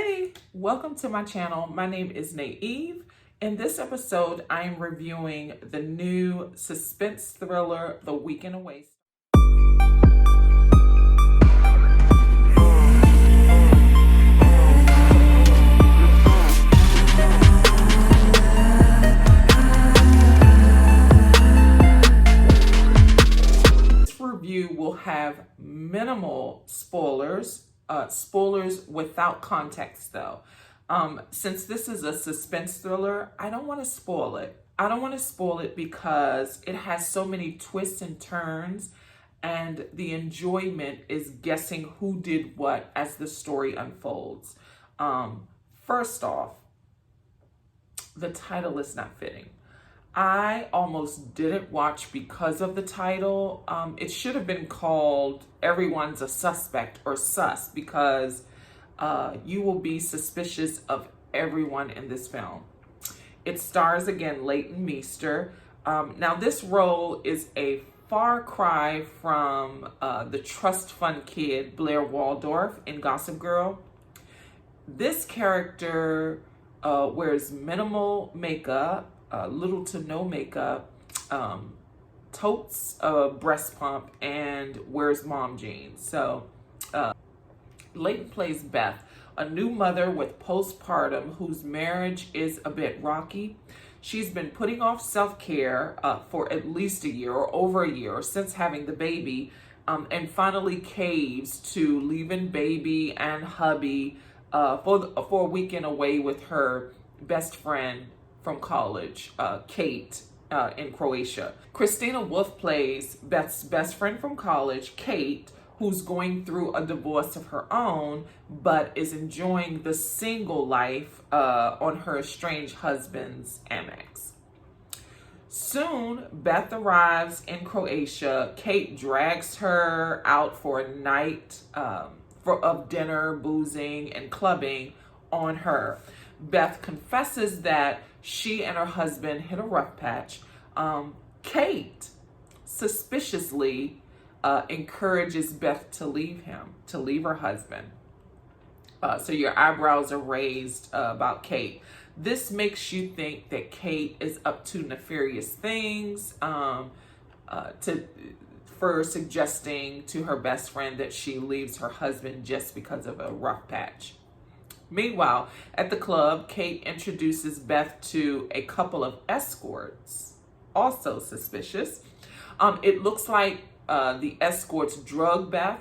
Hey, welcome to my channel. My name is Naive. In this episode, I am reviewing the new suspense thriller, The Weekend Away. This review will have minimal spoilers. Spoilers without context though. Since this is a suspense thriller, I don't want to spoil it. I don't want to spoil it because it has so many twists and turns, and the enjoyment is guessing who did what as the story unfolds. First off, the title is not fitting. I almost didn't watch because of the title. It should have been called Everyone's a Suspect or Sus, because you will be suspicious of everyone in this film. It stars again Leighton Meester. Now this role is a far cry from the trust fund kid Blair Waldorf in Gossip Girl. This character wears minimal makeup, little to no makeup, totes a breast pump, and wears mom jeans. So Leighton plays Beth, a new mother with postpartum whose marriage is a bit rocky. She's been putting off self-care for at least a year or over a year since having the baby, and finally caves to leaving baby and hubby for a weekend away with her best friend from college, Kate, in Croatia. Christina Wolf plays Beth's best friend from college, Kate, who's going through a divorce of her own, but is enjoying the single life on her estranged husband's Amex. Soon, Beth arrives in Croatia. Kate drags her out for a night of dinner, boozing, and clubbing on her. Beth confesses that she and her husband hit a rough patch. Kate suspiciously encourages Beth to leave her husband. So your eyebrows are raised about Kate. This makes you think that Kate is up to nefarious things, for suggesting to her best friend that she leaves her husband just because of a rough patch. Meanwhile, at the club, Kate introduces Beth to a couple of escorts, also suspicious. It looks like the escorts drug Beth,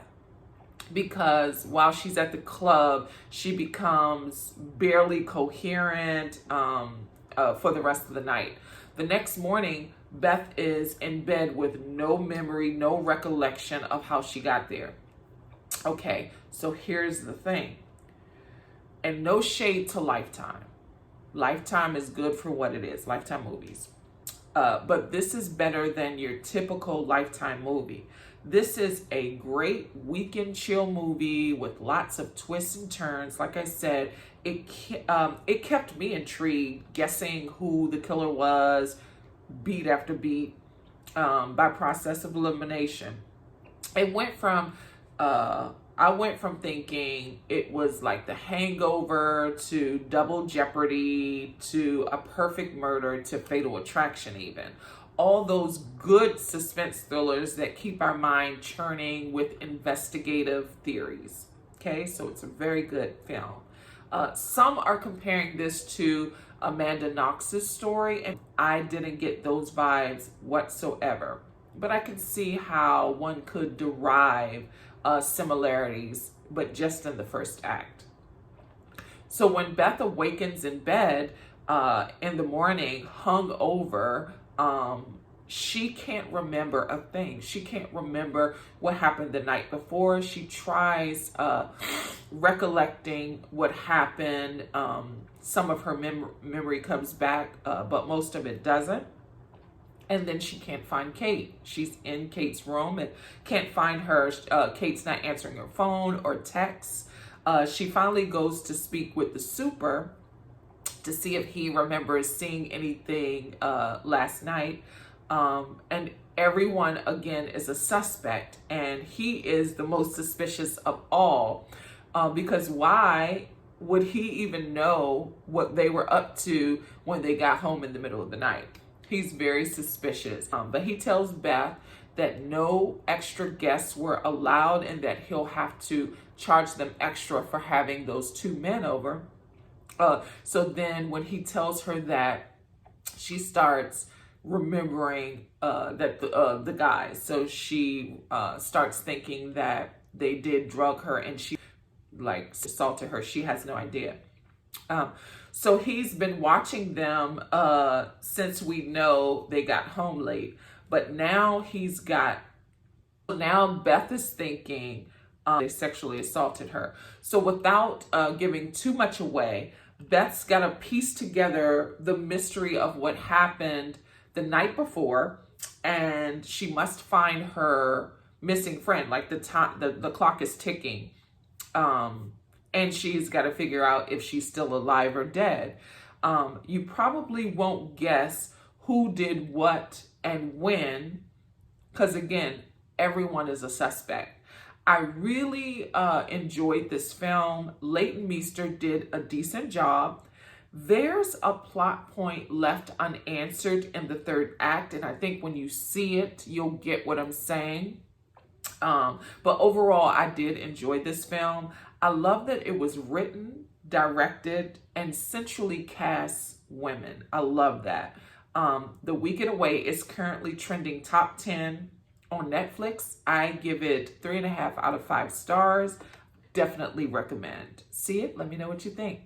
because while she's at the club, she becomes barely coherent for the rest of the night. The next morning, Beth is in bed with no memory, no recollection of how she got there. Okay, so here's the thing. And no shade to Lifetime. Lifetime is good for what it is, Lifetime movies. But this is better than your typical Lifetime movie. This is a great weekend chill movie with lots of twists and turns. Like I said, it kept me intrigued, guessing who the killer was, beat after beat, by process of elimination. It went from I went from thinking it was like The Hangover to Double Jeopardy to A Perfect Murder to Fatal Attraction even. All those good suspense thrillers that keep our mind churning with investigative theories. Okay, so it's a very good film. Some are comparing this to Amanda Knox's story, and I didn't get those vibes whatsoever. But I can see how one could derive similarities, but just in the first act. So when Beth awakens in bed in the morning, hungover, she can't remember a thing. She can't remember what happened the night before. She tries recollecting what happened. Some of her memory comes back, but most of it doesn't. And then she can't find Kate. She's in Kate's room and can't find her. Kate's not answering her phone or texts. She finally goes to speak with the super to see if he remembers seeing anything last night. And everyone, again, is a suspect. And he is the most suspicious of all. Because why would he even know what they were up to when they got home in the middle of the night? He's very suspicious. But he tells Beth that no extra guests were allowed and that he'll have to charge them extra for having those two men over. So then when he tells her that, she starts remembering that the guys. So she starts thinking that they did drug her and she like assaulted her. She has no idea. So he's been watching them since we know they got home late. But now now Beth is thinking they sexually assaulted her. So without giving too much away, Beth's got to piece together the mystery of what happened the night before, and she must find her missing friend. Like the clock is ticking, and she's got to figure out if she's still alive or dead. You probably won't guess who did what and when, because again, everyone is a suspect. I really enjoyed this film. Leighton Meester did a decent job. There's a plot point left unanswered in the third act, and I think when you see it, you'll get what I'm saying. But overall, I did enjoy this film. I love that it was written, directed, and centrally cast women. I love that. The Week Away is currently trending top 10 on Netflix. I give it 3.5 out of 5 stars. Definitely recommend. See it. Let me know what you think.